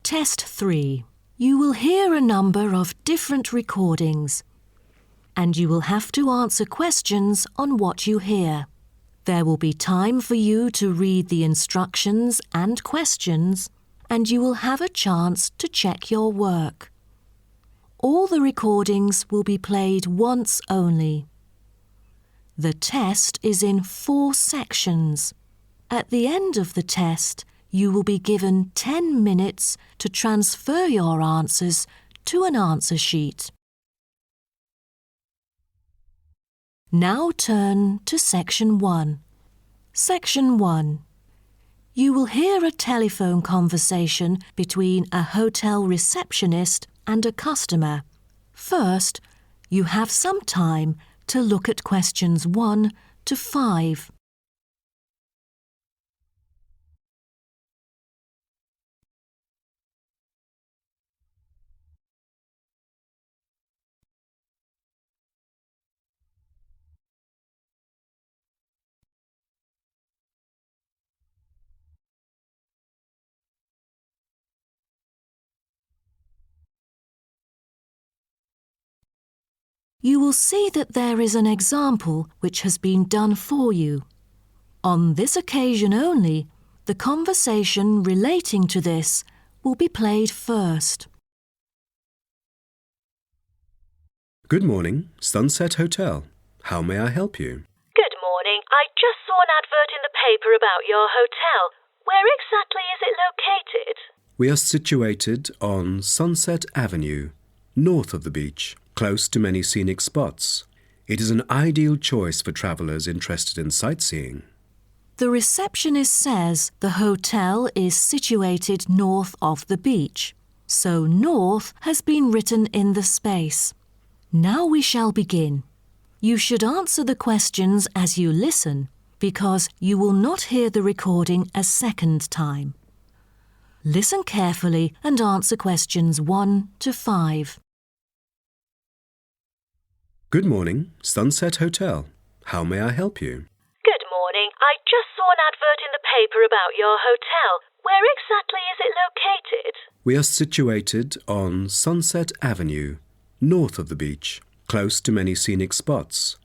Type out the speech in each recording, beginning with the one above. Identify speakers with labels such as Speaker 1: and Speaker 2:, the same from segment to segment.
Speaker 1: Test 3. You will hear a number of different recordings, and you will have to answer questions on what you hear. There will be time for you to read the instructions and questions, and you will have a chance to check your work. All the recordings will be played once only. The test is in 4 sections. At the end of the test, you will be given 10 minutes to transfer your answers to an answer sheet. Now turn to Section 1. Section 1. You will hear a telephone conversation between a hotel receptionist and a customer. First, you have some time to look at questions 1 to 5. You will see that there is an example which has been done for you. On this occasion only, the conversation relating to this will be played first.
Speaker 2: Good morning, Sunset Hotel. How may I help you?
Speaker 3: Good morning. I just saw an advert in the paper about your hotel. Where exactly is it located?
Speaker 2: We are situated on Sunset Avenue, north of the beach, close to many scenic spots. It is an ideal choice for travellers interested in sightseeing.
Speaker 1: The receptionist says the hotel is situated north of the beach, so north has been written in the space. Now we shall begin. You should answer the questions as you listen, because you will not hear the recording a second time. Listen carefully and answer questions 1 to 5.
Speaker 2: Good morning, Sunset Hotel. How may I help you?
Speaker 3: Good morning. I just saw an advert in the paper about your hotel. Where exactly is it located?
Speaker 2: We are situated on Sunset Avenue, north of the beach, close to many scenic spots.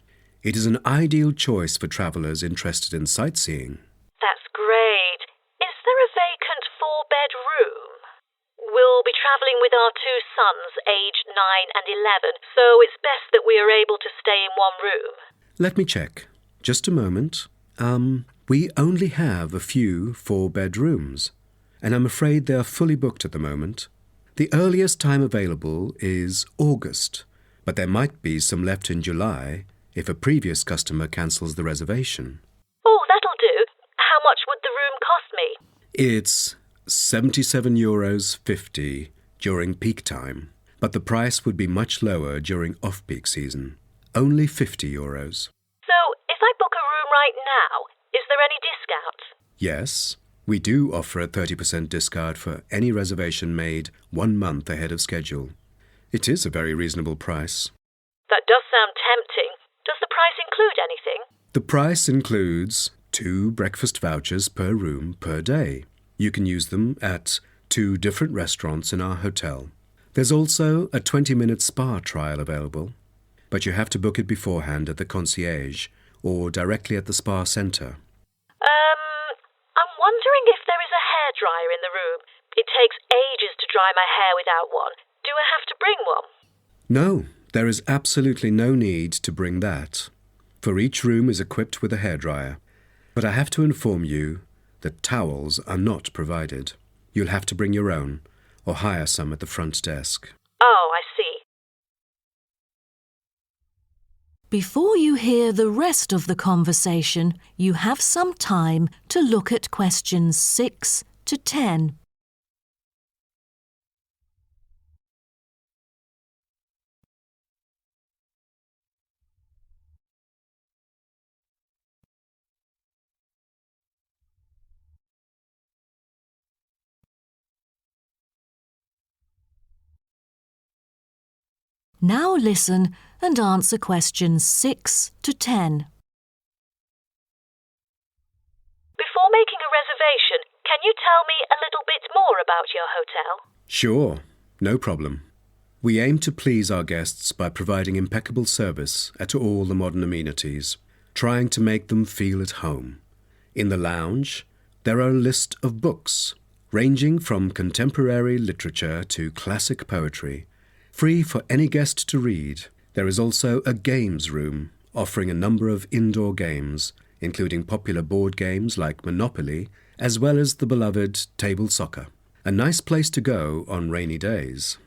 Speaker 2: It is an ideal choice for travellers interested in sightseeing.
Speaker 3: That's great. Is there a vacant 4-bed room? We'll be travelling with our 2 sons, aged 9 and 11, so it's best that we are able to stay in one room.
Speaker 2: Let me check. Just a moment. We only have a few 4-bed rooms, and I'm afraid they are fully booked at the moment. The earliest time available is August, but there might be some left in July if a previous customer cancels the reservation.
Speaker 3: Oh, that'll do. How much would the room cost me?
Speaker 2: It's €77.50 during peak time, but the price would be much lower during off-peak season. Only €50.
Speaker 3: So, if I book a room right now, is there any discount?
Speaker 2: Yes, we do offer a 30% discount for any reservation made 1 month ahead of schedule. It is a very reasonable price.
Speaker 3: That does sound tempting. Does the price include anything?
Speaker 2: The price includes 2 breakfast vouchers per room per day. You can use them at 2 different restaurants in our hotel. There's also a 20-minute spa trial available, but you have to book it beforehand at the concierge or directly at the spa centre.
Speaker 3: I'm wondering if there is a hairdryer in the room. It takes ages to dry my hair without one. Do I have to bring one?
Speaker 2: No, there is absolutely no need to bring that, for each room is equipped with a hairdryer. But I have to inform you that towels are not provided. You'll have to bring your own or hire some at the front desk.
Speaker 3: Oh, I see.
Speaker 1: Before you hear the rest of the conversation, you have some time to look at questions 6 to 10. Now listen and answer questions 6 to 10.
Speaker 3: Before making a reservation, can you tell me a little bit more about your hotel?
Speaker 2: Sure, no problem. We aim to please our guests by providing impeccable service at all the modern amenities, trying to make them feel at home. In the lounge, there are a list of books, ranging from contemporary literature to classic poetry, free for any guest to read. There is also a games room, offering a number of indoor games, including popular board games like Monopoly, as well as the beloved table soccer. A nice place to go on rainy days.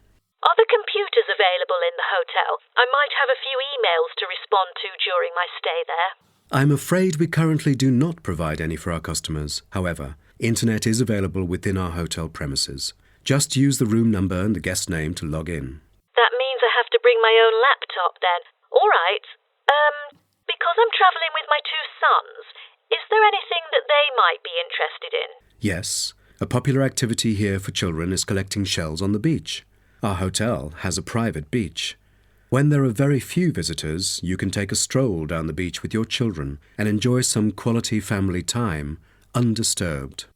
Speaker 3: Are the computers available in the hotel? I might have a few emails to respond to during my stay there.
Speaker 2: I'm afraid we currently do not provide any for our customers. However, internet is available within our hotel premises. Just use the room number and the guest name to log in.
Speaker 3: That means I have to bring my own laptop then. All right. Because I'm travelling with my two sons, is there anything that they might be interested in?
Speaker 2: Yes, a popular activity here for children is collecting shells on the beach. Our hotel has a private beach. When there are very few visitors, you can take a stroll down the beach with your children and enjoy some quality family time, undisturbed.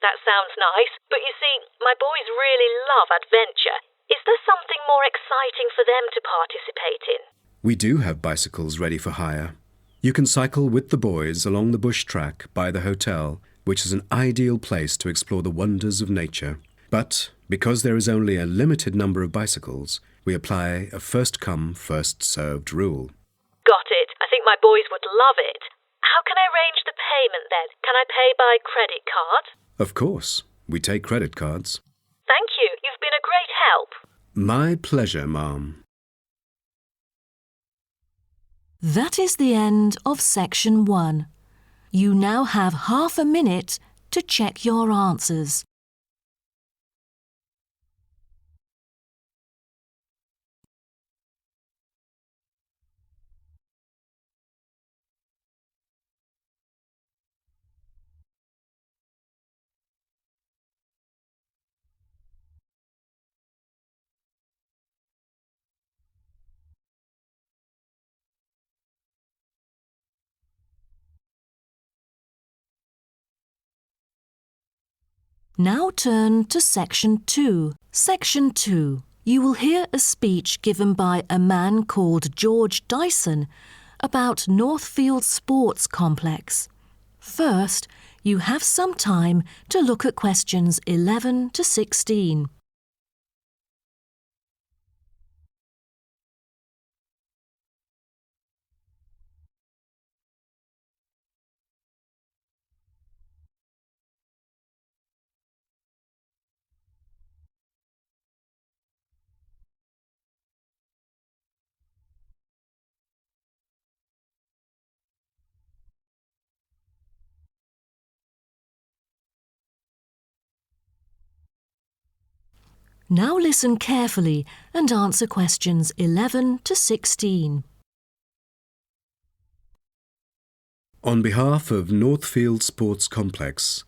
Speaker 3: That sounds nice, but you see, my boys really love adventure. Is there something more exciting for them to participate in?
Speaker 2: We do have bicycles ready for hire. You can cycle with the boys along the bush track by the hotel, which is an ideal place to explore the wonders of nature. But because there is only a limited number of bicycles, we apply a first-come, first-served rule.
Speaker 3: Got it. I think my boys would love it. How can I arrange the payment then? Can I pay by credit card?
Speaker 2: Of course, we take credit cards.
Speaker 3: Thank you. You've been a great help.
Speaker 2: My pleasure, Ma'am.
Speaker 1: That is the end of section 1. You now have half a minute to check your answers. Now turn to Section 2. Section 2. You will hear a speech given by a man called George Dyson about Northfield Sports Complex. First, you have some time to look at questions 11 to 16. Now listen carefully and answer questions 11 to 16.
Speaker 2: On behalf of Northfield Sports Complex,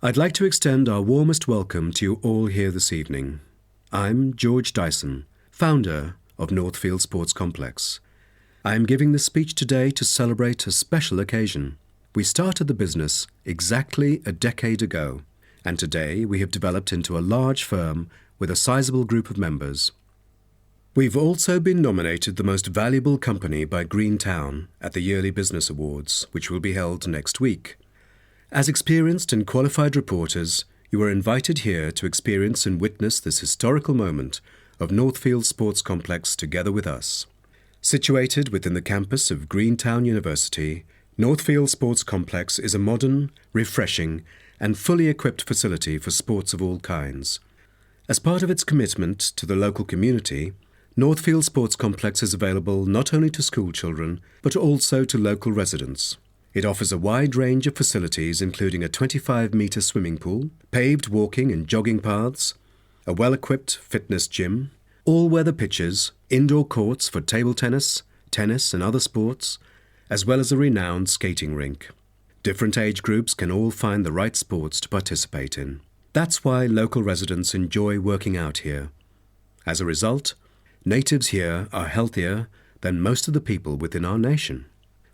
Speaker 2: I'd like to extend our warmest welcome to you all here this evening. I'm George Dyson, founder of Northfield Sports Complex. I am giving this speech today to celebrate a special occasion. We started the business exactly a decade ago, and today we have developed into a large firm with a sizable group of members. We've also been nominated the most valuable company by Greentown at the Yearly Business Awards, which will be held next week. As experienced and qualified reporters, you are invited here to experience and witness this historical moment of Northfield Sports Complex together with us. Situated within the campus of Greentown University, Northfield Sports Complex is a modern, refreshing, and fully equipped facility for sports of all kinds. As part of its commitment to the local community, Northfield Sports Complex is available not only to school children, but also to local residents. It offers a wide range of facilities including a 25-metre swimming pool, paved walking and jogging paths, a well-equipped fitness gym, all-weather pitches, indoor courts for table tennis, tennis and other sports, as well as a renowned skating rink. Different age groups can all find the right sports to participate in. That's why local residents enjoy working out here. As a result, Natives here are healthier than most of the people within our nation.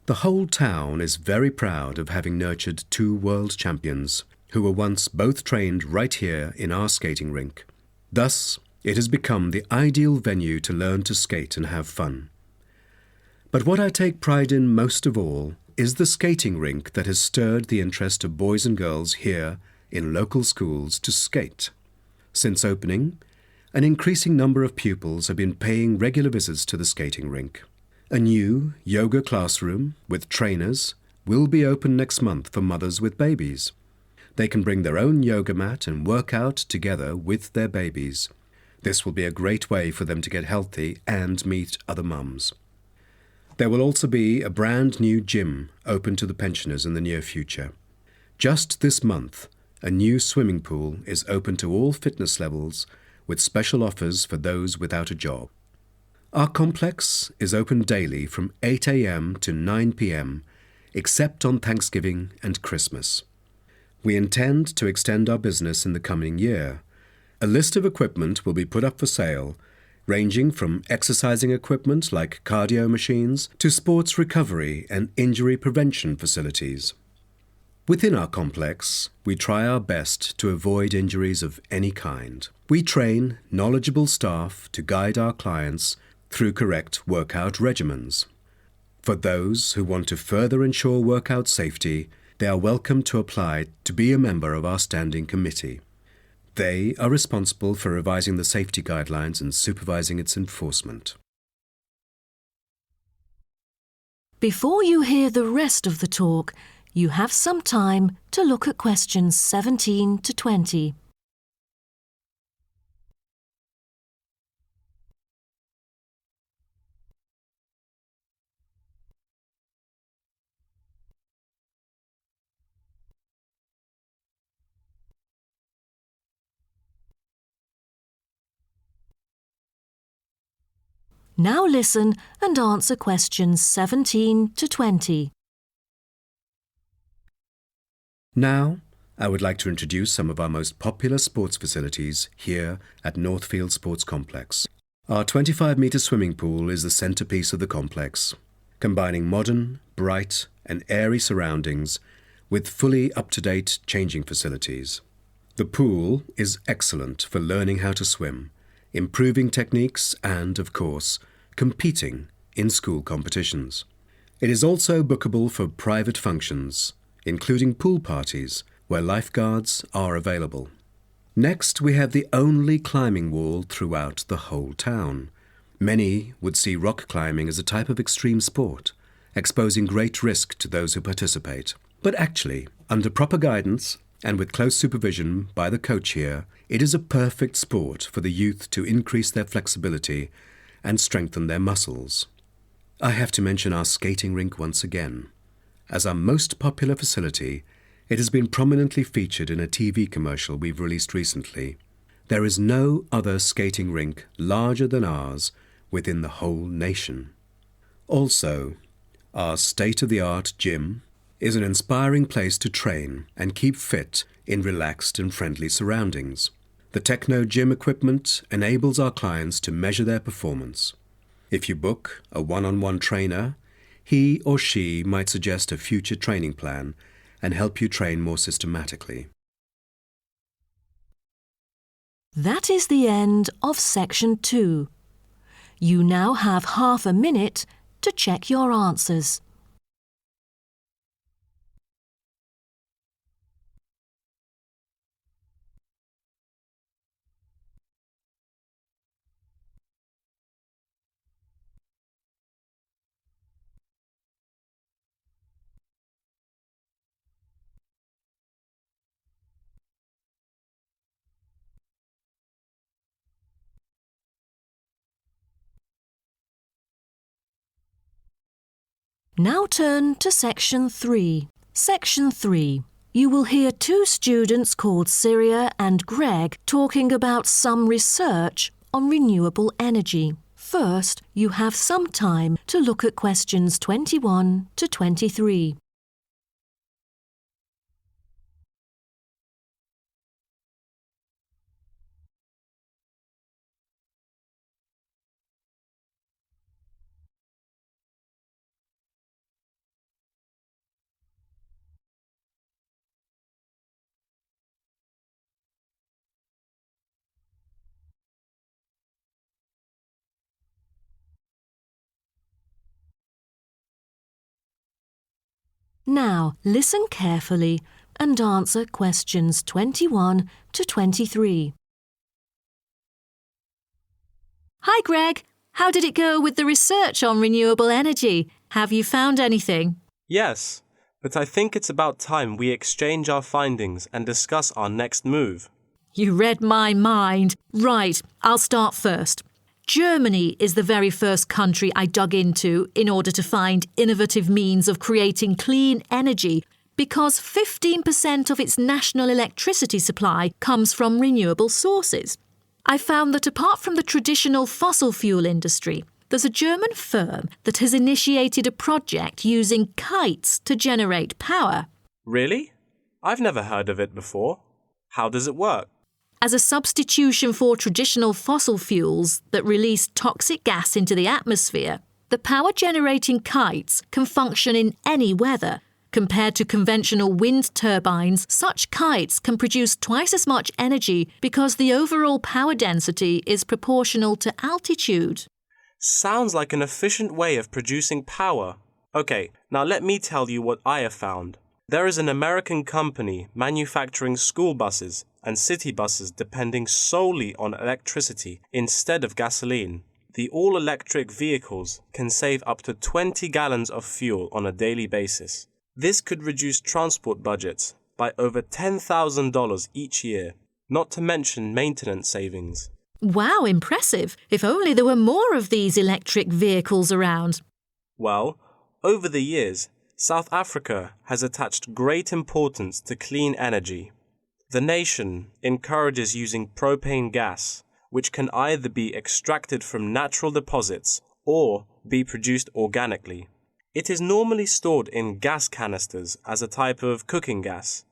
Speaker 2: The whole town is very proud of having nurtured two world champions who were once both trained right here in our skating rink. Thus, it has become the ideal venue to learn to skate and have fun. But what I take pride in most of all is the skating rink that has stirred the interest of boys and girls here in local schools to skate. Since opening, an increasing number of pupils have been paying regular visits to the skating rink. A new yoga classroom with trainers will be open next month for mothers with babies. They can bring their own yoga mat and work out together with their babies. This will be a great way for them to get healthy and meet other mums. There will also be a brand new gym open to the pensioners in the near future. Just this month, a new swimming pool is open to all fitness levels with special offers for those without a job. Our complex is open daily from 8 a.m. to 9 p.m., except on Thanksgiving and Christmas. We intend to extend our business in the coming year. A list of equipment will be put up for sale, ranging from exercising equipment like cardio machines to sports recovery and injury prevention facilities. Within our complex, we try our best to avoid injuries of any kind. We train knowledgeable staff to guide our clients through correct workout regimens. For those who want to further ensure workout safety, they are welcome to apply to be a member of our standing committee. They are responsible for revising the safety guidelines and supervising its enforcement.
Speaker 1: Before you hear the rest of the talk, you have some time to look at questions 17 to 20. Now listen and answer questions 17 to 20.
Speaker 2: Now, I would like to introduce some of our most popular sports facilities here at Northfield Sports Complex. Our 25-metre swimming pool is the centrepiece of the complex, combining modern, bright and airy surroundings with fully up-to-date changing facilities. The pool is excellent for learning how to swim, improving techniques and, of course, competing in school competitions. It is also bookable for private functions, including pool parties where lifeguards are available. Next, we have the only climbing wall throughout the whole town. Many would see rock climbing as a type of extreme sport, exposing great risk to those who participate. But actually, under proper guidance and with close supervision by the coach here, it is a perfect sport for the youth to increase their flexibility and strengthen their muscles. I have to mention our skating rink once again. As our most popular facility, it has been prominently featured in a TV commercial we've released recently. There is no other skating rink larger than ours within the whole nation. Also, our state-of-the-art gym is an inspiring place to train and keep fit in relaxed and friendly surroundings. The Techno gym equipment enables our clients to measure their performance. If you book a one-on-one trainer, he or she might suggest a future training plan and help you train more systematically.
Speaker 1: That is the end of section 2. You now have half a minute to check your answers. Now turn to section 3. Section 3. You will hear two students called Syria and Greg talking about some research on renewable energy. First, you have some time to look at questions 21 to 23. Now, listen carefully and answer questions 21 to 23. Hi, Greg. How did it go with the research on renewable energy? Have you found anything?
Speaker 4: Yes, but I think it's about time we exchange our findings and discuss our next move.
Speaker 1: You read my mind. Right, I'll start first. Germany is the very first country I dug into in order to find innovative means of creating clean energy because 15% of its national electricity supply comes from renewable sources. I found that apart from the traditional fossil fuel industry, there's a German firm that has initiated a project using kites to generate power.
Speaker 4: Really? I've never heard of it before. How does it work?
Speaker 1: As a substitution for traditional fossil fuels that release toxic gas into the atmosphere, the power-generating kites can function in any weather. Compared to conventional wind turbines, such kites can produce twice as much energy because the overall power density is proportional to altitude.
Speaker 4: Sounds like an efficient way of producing power. Okay, now let me tell you what I have found. There is an American company manufacturing school buses and city buses depending solely on electricity instead of gasoline. The all-electric vehicles can save up to 20 gallons of fuel on a daily basis. This could reduce transport budgets by over $10,000 each year, not to mention maintenance savings.
Speaker 1: Wow, impressive. If only there were more of these electric vehicles around.
Speaker 4: Well, over the years, South Africa has attached great importance to clean energy. The nation encourages using propane gas, which can either be extracted from natural deposits or be produced organically. It is normally stored in gas canisters as a type of cooking gas.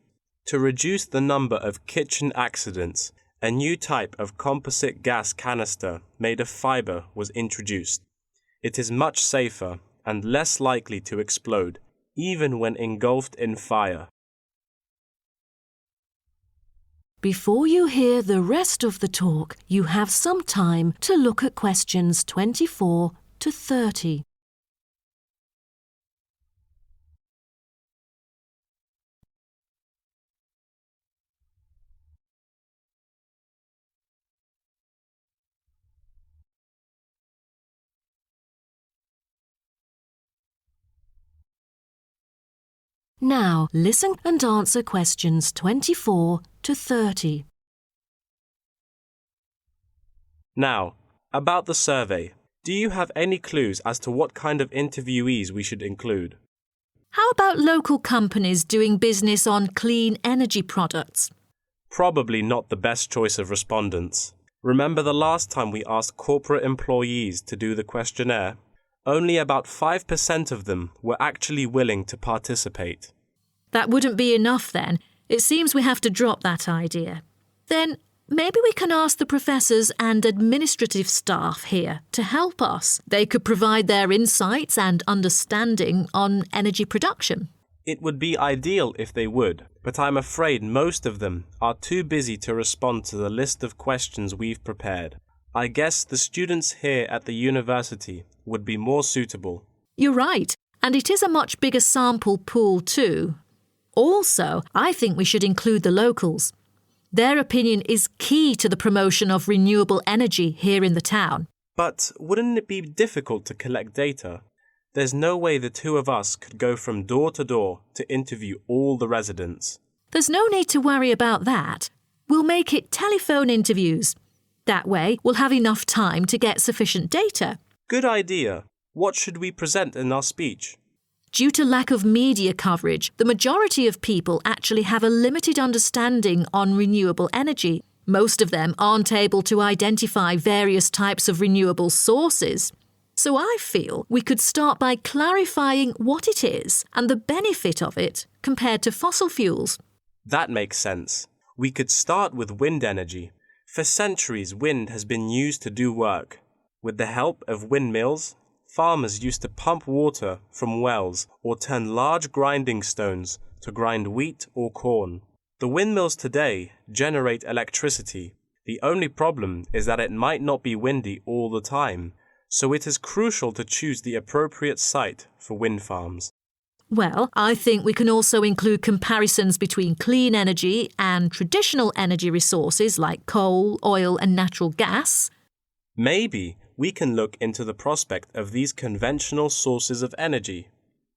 Speaker 4: To reduce the number of kitchen accidents, a new type of composite gas canister made of fiber was introduced. It is much safer and less likely to explode, even when engulfed in fire.
Speaker 1: Before you hear the rest of the talk, you have some time to look at questions 24 to 30. Now, listen and answer questions 24 to 30.
Speaker 4: Now, about the survey, do you have any clues as to what kind of interviewees we should include?
Speaker 1: How about local companies doing business on clean energy products?
Speaker 4: Probably not the best choice of respondents. Remember the last time we asked corporate employees to do the questionnaire? Only about 5% of them were actually willing to participate.
Speaker 1: That wouldn't be enough then. It seems we have to drop that idea. Then maybe we can ask the professors and administrative staff here to help us. They could provide their insights and understanding on energy production.
Speaker 4: It would be ideal if they would, but I'm afraid most of them are too busy to respond to the list of questions we've prepared. I guess the students here at the university would be more suitable.
Speaker 1: You're right, and it is a much bigger sample pool too. Also, I think we should include the locals. Their opinion is key to the promotion of renewable energy here in the town.
Speaker 4: But wouldn't it be difficult to collect data? There's no way the two of us could go from door to door to interview all the residents.
Speaker 1: There's no need to worry about that. We'll make it telephone interviews. That way, we'll have enough time to get sufficient data.
Speaker 4: Good idea. What should we present in our speech?
Speaker 1: Due to lack of media coverage, the majority of people actually have a limited understanding on renewable energy. Most of them aren't able to identify various types of renewable sources. So I feel we could start by clarifying what it is and the benefit of it compared to fossil fuels.
Speaker 4: That makes sense. We could start with wind energy. For centuries, wind has been used to do work. With the help of windmills, farmers used to pump water from wells or turn large grinding stones to grind wheat or corn. The windmills today generate electricity. The only problem is that it might not be windy all the time, so it is crucial to choose the appropriate site for wind farms.
Speaker 5: Well, I think we can also include comparisons between clean energy and traditional energy resources like coal, oil and natural gas.
Speaker 4: Maybe we can look into the prospect of these conventional sources of energy.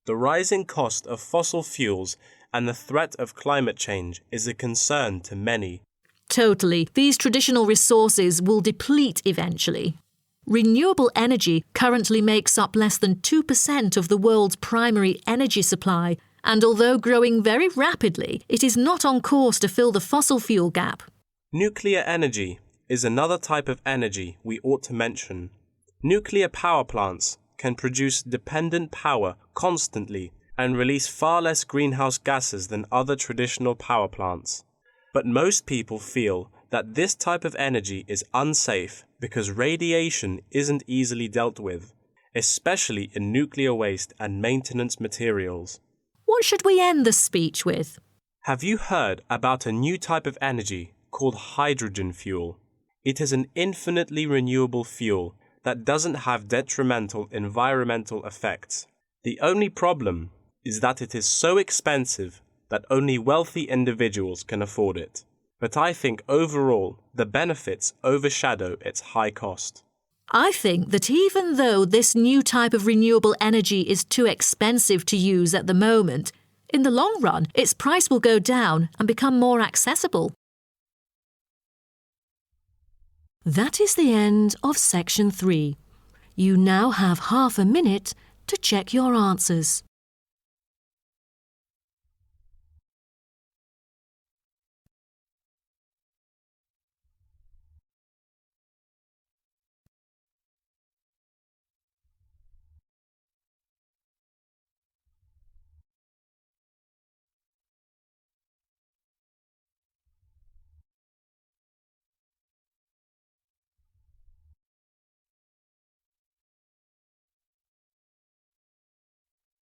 Speaker 4: The rising cost of fossil fuels and the threat of climate change is a concern to many.
Speaker 5: Totally. These traditional resources will deplete eventually. Renewable energy currently makes up less than 2% of the world's primary energy supply, and although growing very rapidly, it is not on course to fill the fossil fuel gap.
Speaker 4: Nuclear energy is another type of energy we ought to mention. Nuclear power plants can produce dependent power constantly and release far less greenhouse gases than other traditional power plants. But most people feel that this type of energy is unsafe because radiation isn't easily dealt with, especially in nuclear waste and maintenance materials.
Speaker 5: What should we end the speech with?
Speaker 4: Have you heard about a new type of energy called hydrogen fuel? It is an infinitely renewable fuel that doesn't have detrimental environmental effects. The only problem is that it is so expensive that only wealthy individuals can afford it. But I think overall the benefits overshadow its high cost.
Speaker 5: I think that even though this new type of renewable energy is too expensive to use at the moment, in the long run its price will go down and become more accessible.
Speaker 1: That is the end of section 3. You now have half a minute to check your answers.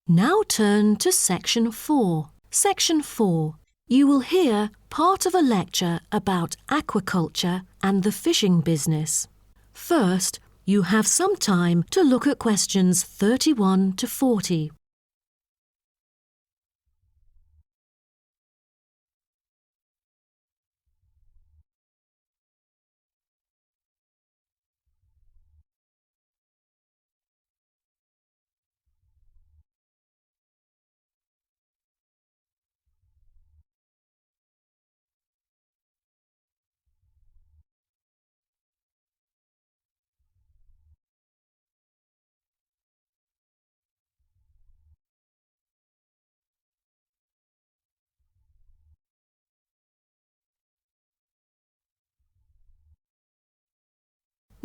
Speaker 1: Now turn to section 4. Section 4. You will hear part of a lecture about aquaculture and the fishing business. First, you have some time to look at questions 31 to 40.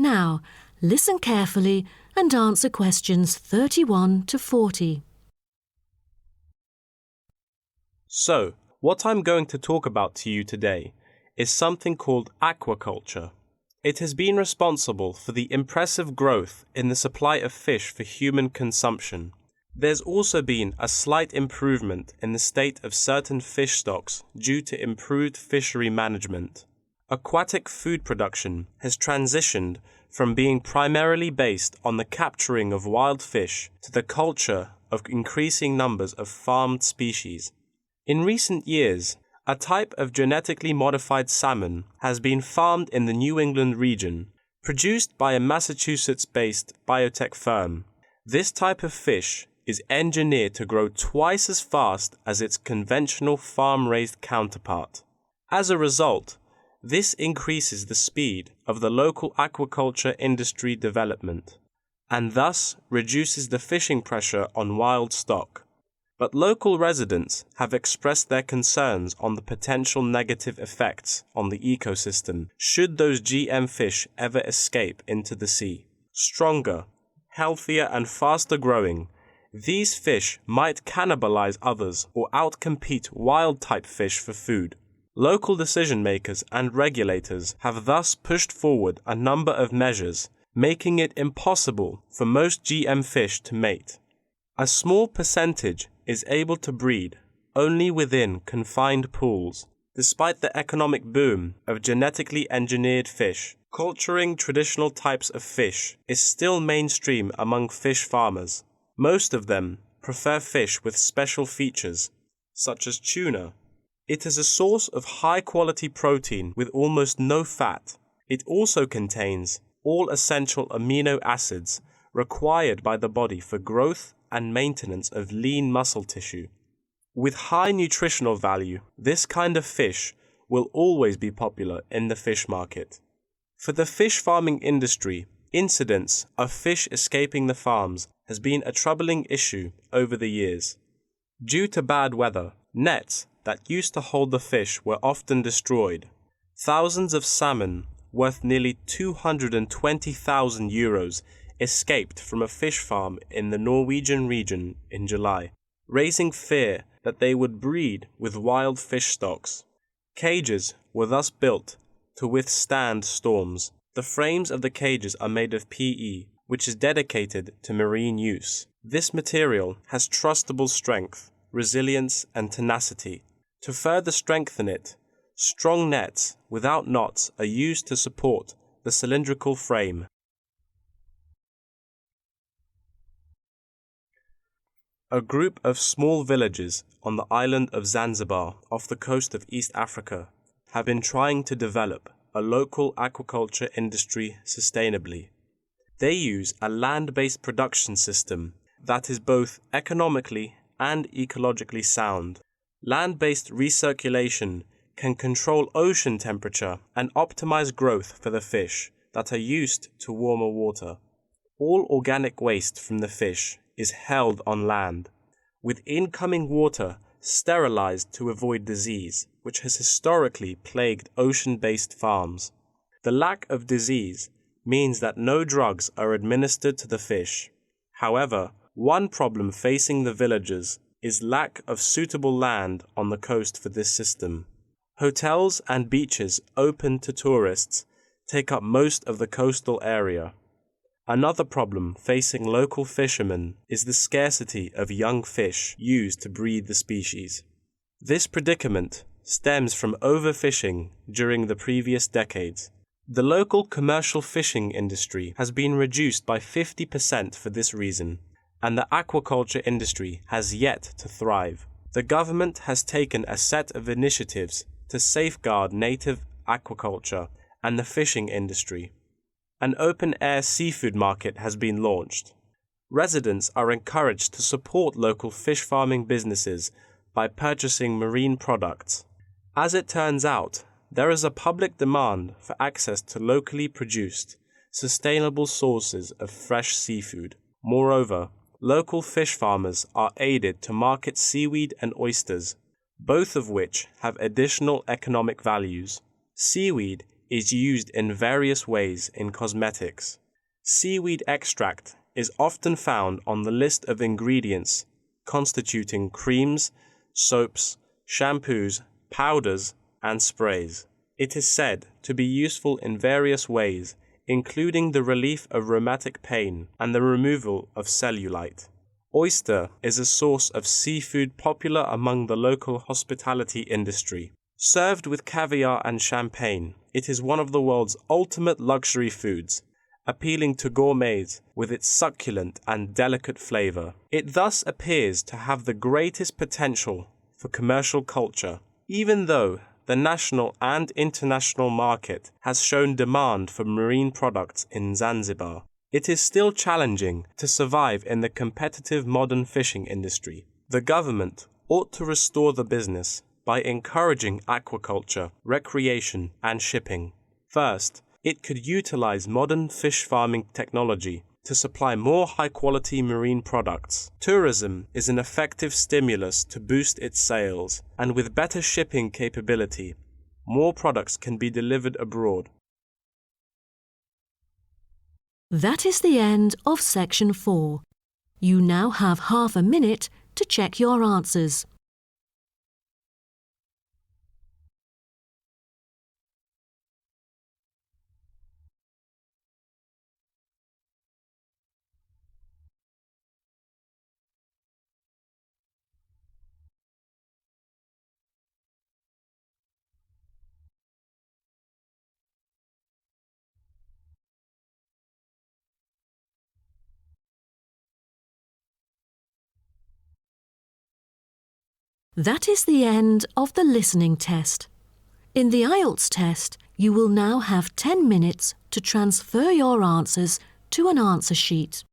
Speaker 1: Now, listen carefully and answer questions 31 to 40.
Speaker 4: So, what I'm going to talk about to you today is something called aquaculture. It has been responsible for the impressive growth in the supply of fish for human consumption. There's also been a slight improvement in the state of certain fish stocks due to improved fishery management. Aquatic food production has transitioned from being primarily based on the capturing of wild fish to the culture of increasing numbers of farmed species. In recent years, a type of genetically modified salmon has been farmed in the New England region, produced by a Massachusetts-based biotech firm. This type of fish is engineered to grow twice as fast as its conventional farm-raised counterpart. As a result, this increases the speed of the local aquaculture industry development, and thus reduces the fishing pressure on wild stock. But local residents have expressed their concerns on the potential negative effects on the ecosystem should those GM fish ever escape into the sea. Stronger, healthier and faster growing, these fish might cannibalize others or outcompete wild-type fish for food. Local decision-makers and regulators have thus pushed forward a number of measures, making it impossible for most GM fish to mate. A small percentage is able to breed only within confined pools. Despite the economic boom of genetically engineered fish, culturing traditional types of fish is still mainstream among fish farmers. Most of them prefer fish with special features, such as tuna. It is a source of high-quality protein with almost no fat. It also contains all essential amino acids required by the body for growth and maintenance of lean muscle tissue. With high nutritional value, this kind of fish will always be popular in the fish market. For the fish farming industry, incidents of fish escaping the farms has been a troubling issue over the years. Due to bad weather, nets that used to hold the fish were often destroyed. Thousands of salmon, worth nearly €220,000, escaped from a fish farm in the Norwegian region in July, raising fear that they would breed with wild fish stocks. Cages were thus built to withstand storms. The frames of the cages are made of PE, which is dedicated to marine use. This material has trustable strength, resilience, and tenacity. To further strengthen it, strong nets without knots are used to support the cylindrical frame. A group of small villages on the island of Zanzibar off the coast of East Africa have been trying to develop a local aquaculture industry sustainably. They use a land-based production system that is both economically and ecologically sound. Land-based recirculation can control ocean temperature and optimize growth for the fish that are used to warmer water. All organic waste from the fish is held on land, with incoming water sterilized to avoid disease, which has historically plagued ocean-based farms. The lack of disease means that no drugs are administered to the fish. However, one problem facing the villagers is lack of suitable land on the coast for this system. Hotels and beaches open to tourists take up most of the coastal area. Another problem facing local fishermen is the scarcity of young fish used to breed the species. This predicament stems from overfishing during the previous decades. The local commercial fishing industry has been reduced by 50% for this reason, and the aquaculture industry has yet to thrive. The government has taken a set of initiatives to safeguard native aquaculture and the fishing industry. An open-air seafood market has been launched. Residents are encouraged to support local fish farming businesses by purchasing marine products. As it turns out, there is a public demand for access to locally produced, sustainable sources of fresh seafood. Moreover, local fish farmers are aided to market seaweed and oysters, both of which have additional economic values. Seaweed is used in various ways in cosmetics. Seaweed extract is often found on the list of ingredients constituting creams, soaps, shampoos, powders, and sprays. It is said to be useful in various ways, including the relief of rheumatic pain and the removal of cellulite. Oyster is a source of seafood popular among the local hospitality industry. Served with caviar and champagne, it is one of the world's ultimate luxury foods, appealing to gourmets with its succulent and delicate flavor. It thus appears to have the greatest potential for commercial culture, even though the national and international market has shown demand for marine products in Zanzibar. It is still challenging to survive in the competitive modern fishing industry. The government ought to restore the business by encouraging aquaculture, recreation, and shipping. First, it could utilize modern fish farming technology to supply more high-quality marine products. Tourism is an effective stimulus to boost its sales, and with better shipping capability, more products can be delivered abroad.
Speaker 1: That is the end of section 4. You now have half a minute to check your answers. That is the end of the listening test. In the Ielts test, you will now have 10 minutes to transfer your answers to an answer sheet.